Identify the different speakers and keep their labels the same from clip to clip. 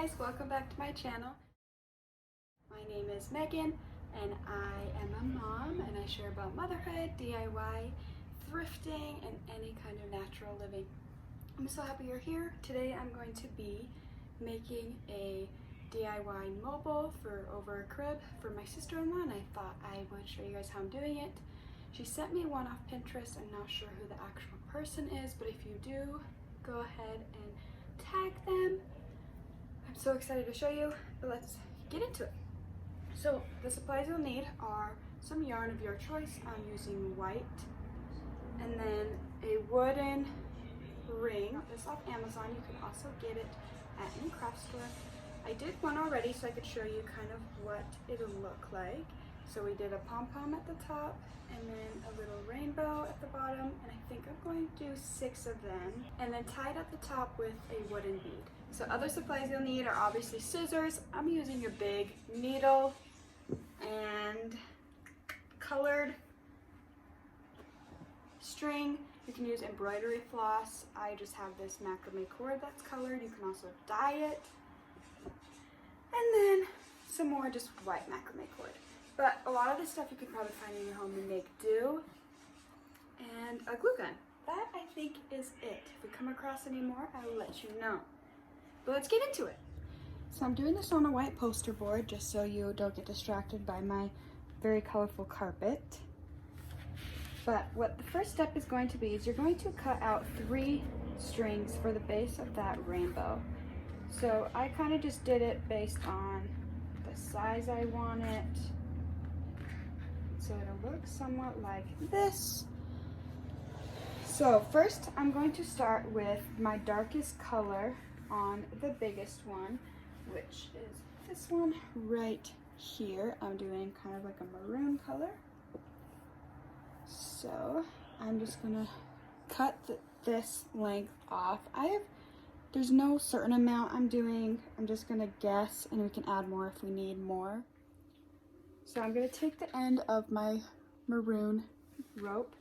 Speaker 1: guys, welcome back to my channel. My name is Megan and I am a mom and I share about motherhood, DIY, thrifting, and any kind of natural living. I'm so happy you're here. Today I'm going to be making a DIY mobile for over a crib for my sister-in-law, and I thought I would show you guys how I'm doing it. She sent me one off Pinterest. I'm not sure who the actual person is, but if you do, go ahead and tag them. I'm so excited to show you, but let's get into it. So the supplies you'll need are some yarn of your choice. I'm using white, and then a wooden ring. Got this off Amazon. You can also get it at any craft store. I did one already so I could show you kind of what it'll look like. So we did a pom-pom at the top and then a little rainbow at the bottom, and I think I'm going to do 6 of them, and then tied at the top with a wooden bead. So other supplies you'll need are obviously scissors. I'm using a big needle and colored string. You can use embroidery floss. I just have this macrame cord that's colored. You can also dye it. And then some more just white macrame cord. But a lot of this stuff you could probably find in your home and make do. And a glue gun. That, I think, is it. If we come across any more, I will let you know. But let's get into it. So I'm doing this on a white poster board just so you don't get distracted by my very colorful carpet. But what the first step is going to be is you're going to cut out 3 strings for the base of that rainbow. So I kind of just did it based on the size I want it. So it'll look somewhat like this. So first I'm going to start with my darkest color on the biggest one, which is this one right here. I'm doing kind of like a maroon color. So I'm just gonna cut this length off. There's no certain amount I'm doing. I'm just gonna guess, and we can add more if we need more. So I'm gonna take the end of my maroon rope.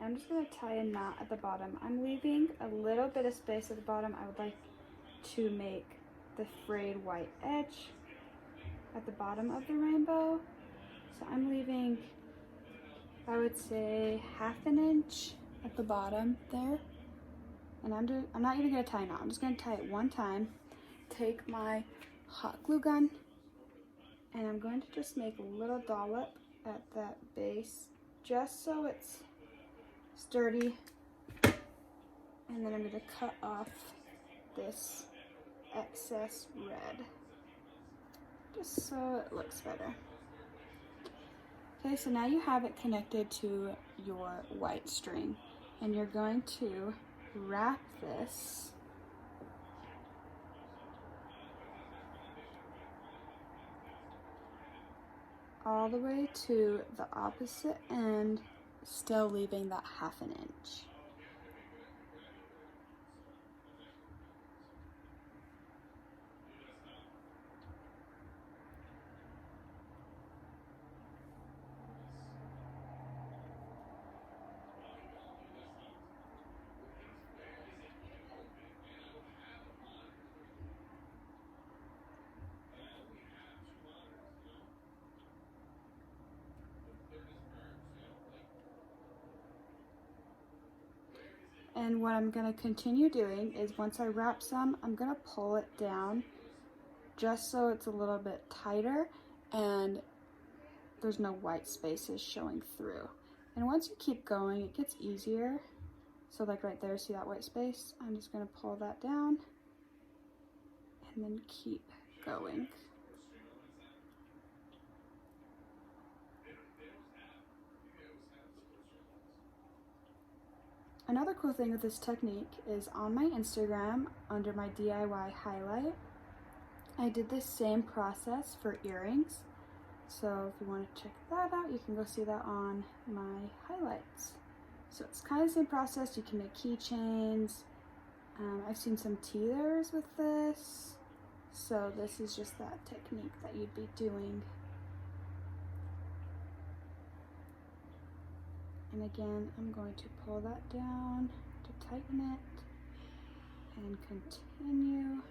Speaker 1: I'm just gonna tie a knot at the bottom. I'm leaving a little bit of space at the bottom. I would like to make the frayed white edge at the bottom of the rainbow. So I'm leaving, I would say, 1/2 inch at the bottom there. And I'm not even gonna tie a knot. I'm just gonna tie it one time. Take my hot glue gun, and I'm going to just make a little dollop at that base, just so it's sturdy. And then I'm gonna cut off this excess red, just so it looks better. Okay, so now you have it connected to your white string, and you're going to wrap this all the way to the opposite end, still leaving that 1/2 inch. And what I'm going to continue doing is once I wrap some, I'm going to pull it down just so it's a little bit tighter and there's no white spaces showing through. And once you keep going, it gets easier. So like right there, see that white space? I'm just going to pull that down and then keep going. Another cool thing with this technique is on my Instagram, under my DIY highlight, I did this same process for earrings. So if you want to check that out, you can go see that on my highlights. So it's kind of the same process. You can make keychains. I've seen some teethers with this. So this is just that technique that you'd be doing. And again, I'm going to pull that down to tighten it and continue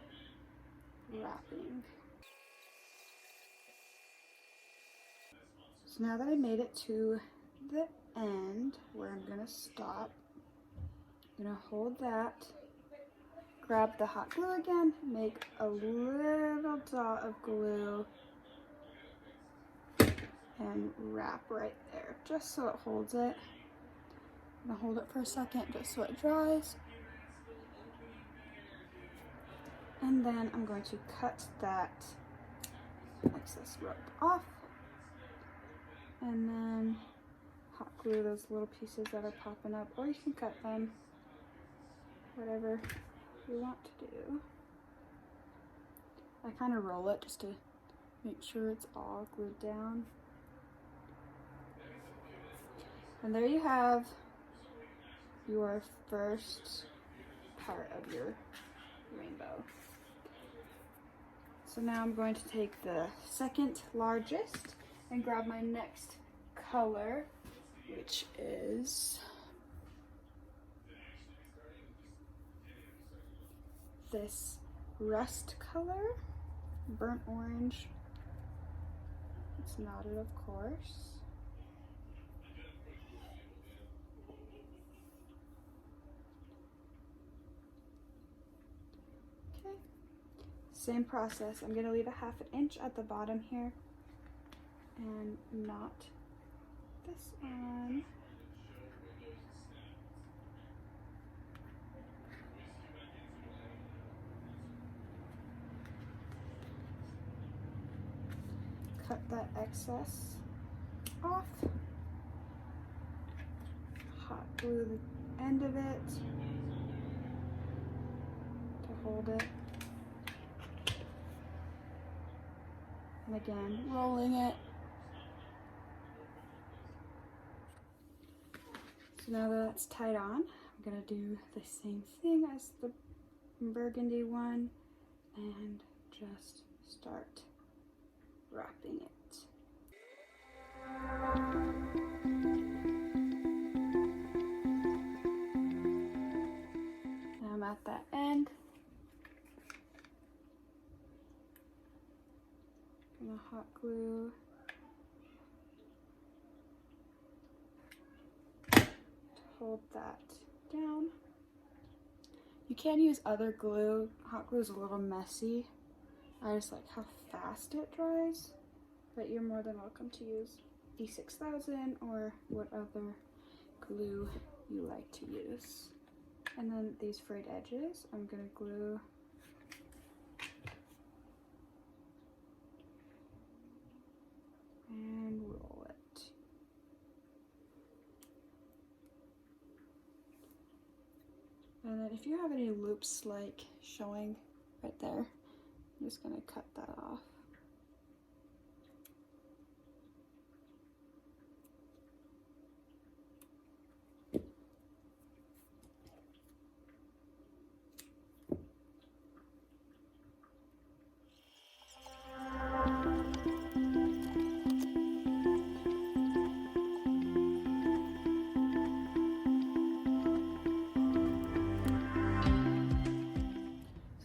Speaker 1: So now that I made it to the end where I'm gonna stop, I'm gonna hold that, grab the hot glue again, make a little dot of glue, and wrap right there, just so it holds it. I'm gonna hold it for a second just so it dries. And then I'm going to cut that excess rope off. And then hot glue those little pieces that are popping up, or you can cut them, whatever you want to do. I kind of roll it just to make sure it's all glued down. And there you have your first part of your rainbow. So now I'm going to take the second largest and grab my next color, which is this rust color, burnt orange. It's knotted, of course. Okay, same process. I'm gonna leave a 1/2 inch at the bottom here and knot this on. Cut that excess off. Hot glue the end of it to hold it. And again, rolling it. So now that it's tied on, I'm gonna do the same thing as the burgundy one and just start wrapping it. Now I'm at that end. Gonna hot glue to hold that down. You can use other glue. Hot glue is a little messy. I just like how fast it dries, but you're more than welcome to use E6000 or what other glue you like to use. And then these frayed edges, I'm gonna glue and roll it. And then if you have any loops like showing right there, I'm just gonna cut that off.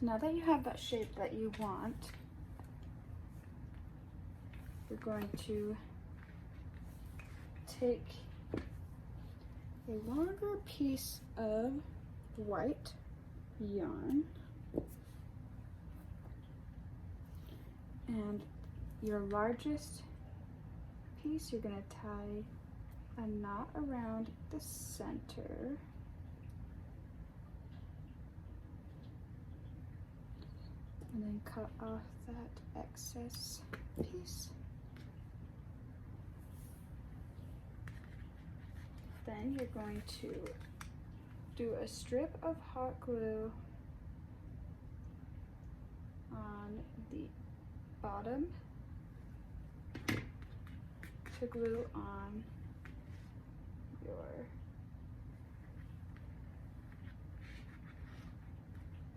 Speaker 1: Now that you have that shape that you want, you're going to take a longer piece of white yarn and your largest piece, you're going to tie a knot around the center. And then cut off that excess piece. Then you're going to do a strip of hot glue on the bottom to glue on your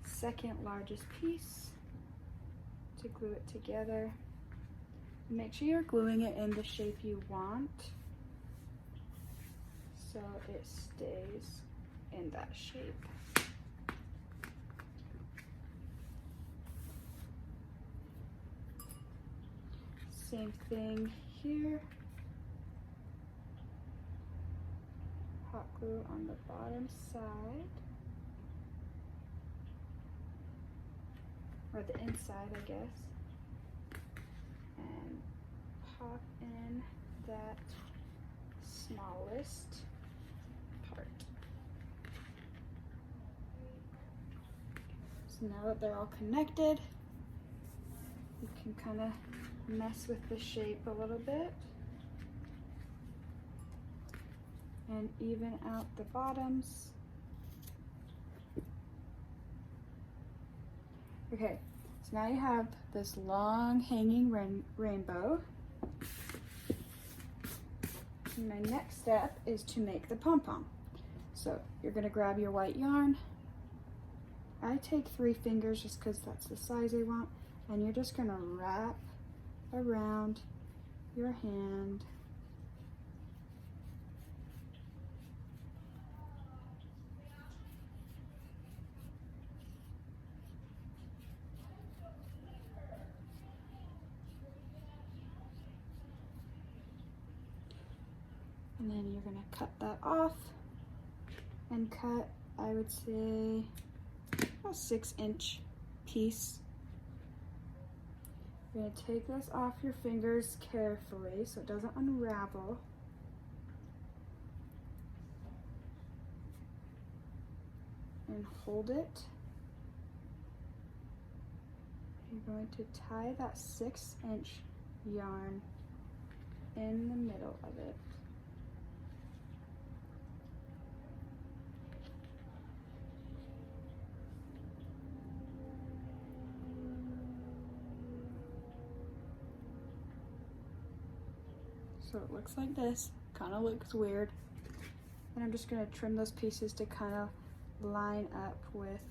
Speaker 1: second largest piece to glue it together. Make sure you're gluing it in the shape you want so it stays in that shape. Same thing here. glue on the bottom side, or the inside, I guess, and pop in that smallest part. So now that they're all connected, you can kind of mess with the shape a little bit and even out the bottoms. Okay, so now you have this long hanging rainbow. And my next step is to make the pom-pom. So you're gonna grab your white yarn. I take 3 fingers just because that's the size I want, and you're just gonna wrap around your hand. And then you're gonna cut that off and cut, I would say, a 6-inch piece. You're gonna take this off your fingers carefully so it doesn't unravel. And hold it. You're going to tie that 6-inch yarn in the middle of it. So it looks like this, kind of looks weird. And I'm just gonna trim those pieces to kind of line up with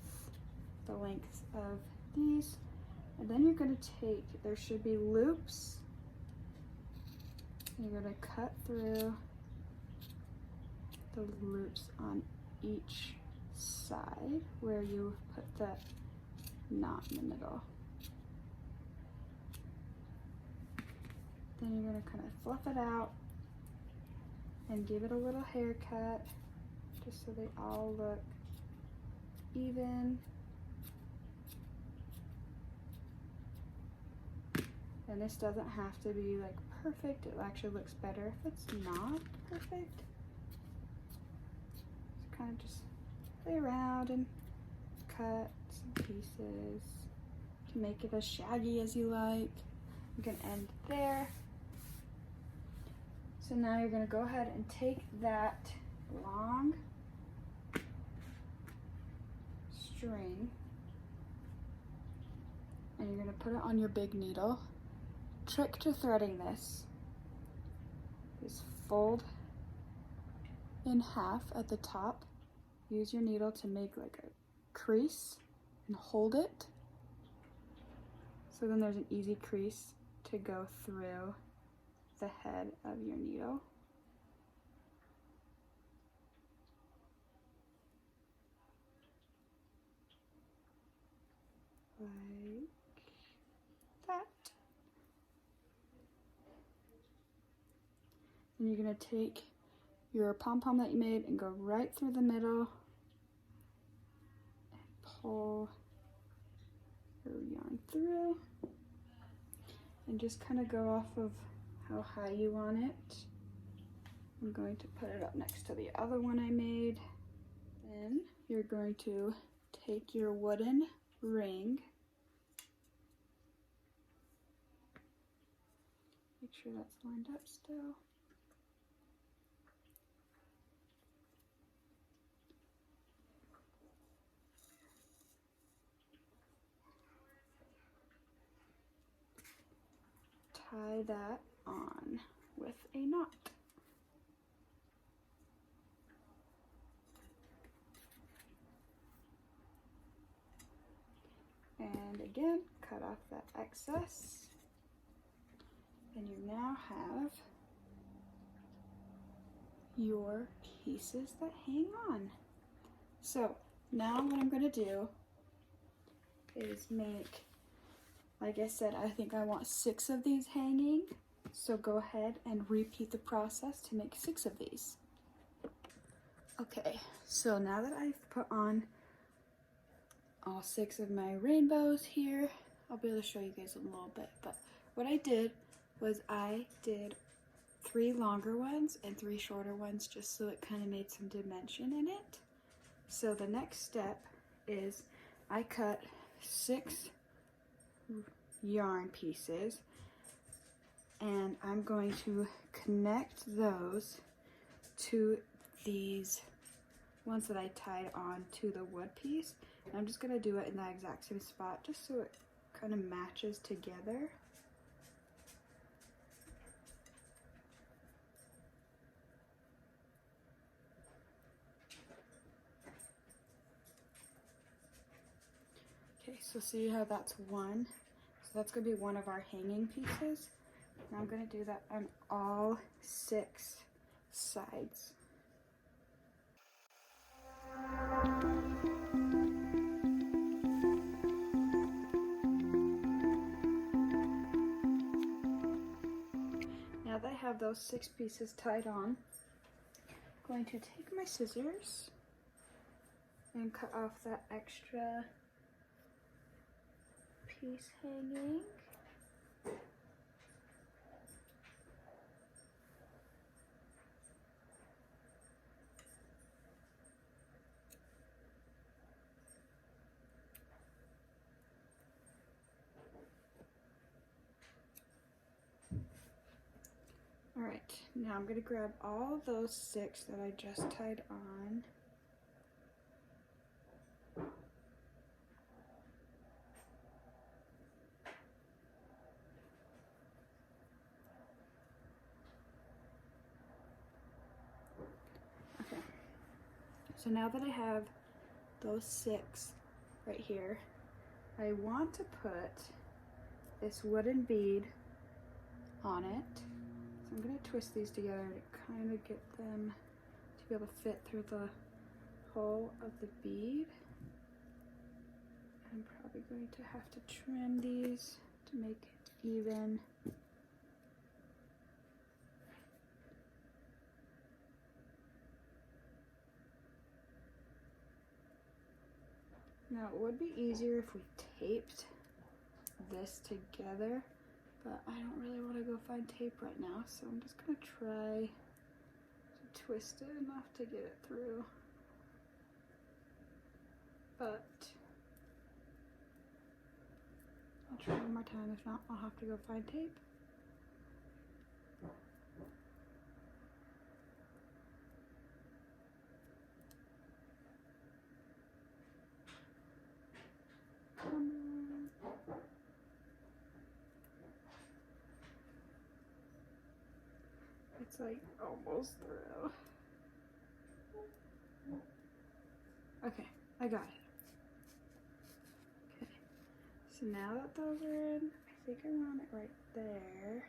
Speaker 1: the length of these. And then you're gonna take, there should be loops. You're gonna cut through the loops on each side where you put the knot in the middle. Then you're gonna kind of fluff it out and give it a little haircut just so they all look even. And this doesn't have to be like perfect. It actually looks better if it's not perfect. So kind of just play around and cut some pieces. You can make it as shaggy as you like. You can end there. So now you're gonna go ahead and take that long string and you're gonna put it on your big needle. Trick to threading this is fold in half at the top. Use your needle to make like a crease and hold it. So then there's an easy crease to go through the head of your needle. Like that. And you're gonna take your pom-pom that you made and go right through the middle and pull your yarn through and just kind of go off of how high you want it. I'm going to put it up next to the other one I made. Then you're going to take your wooden ring. Make sure that's lined up still. Tie that on with a knot. And again, cut off that excess. And you now have your pieces that hang on. So now what I'm gonna do is make, like I said, I think I want 6 of these hanging. So go ahead and repeat the process to make 6 of these. Okay, so now that I've put on all 6 of my rainbows here, I'll be able to show you guys a little bit, but what I did was I did 3 longer ones and 3 shorter ones just so it kind of made some dimension in it. So the next step is I cut 6 yarn pieces and I'm going to connect those to these ones that I tied on to the wood piece. And I'm just going to do it in that exact same spot just so it kind of matches together. Okay, so see how that's one? So that's going to be one of our hanging pieces. And I'm going to do that on all 6 sides. Now that I have those 6 pieces tied on, I'm going to take my scissors and cut off that extra piece hanging. All right, now I'm gonna grab all those 6 that I just tied on. Okay, so now that I have those 6 right here, I want to put this wooden bead on it. So I'm going to twist these together to kind of get them to be able to fit through the hole of the bead. I'm probably going to have to trim these to make it even. Now it would be easier if we taped this together, but I don't really want to go find tape right now, so I'm just going to try to twist it enough to get it through. But I'll try one more time. If not, I'll have to go find tape. It's like almost through. Okay, I got it. Okay, so now that those are in, I think I want it right there.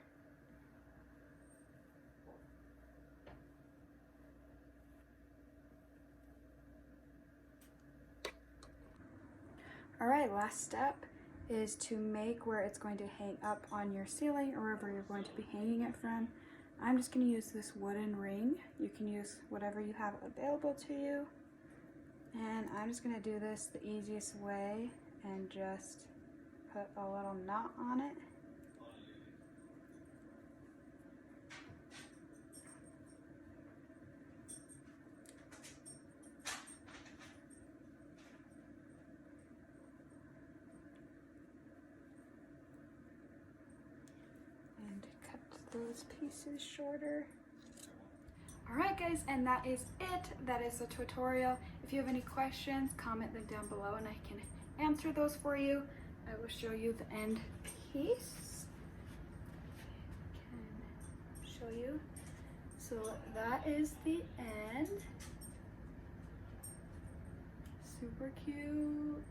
Speaker 1: All right, last step is to make where it's going to hang up on your ceiling or wherever you're going to be hanging it from. I'm just going to use this wooden ring. You can use whatever you have available to you. And I'm just going to do this the easiest way and just put a little knot on it. And cut those pieces shorter. Alright guys, and that is it. That is the tutorial. If you have any questions, comment them down below and I can answer those for you. I will show you the end piece. I can show you. So that is the end. Super cute.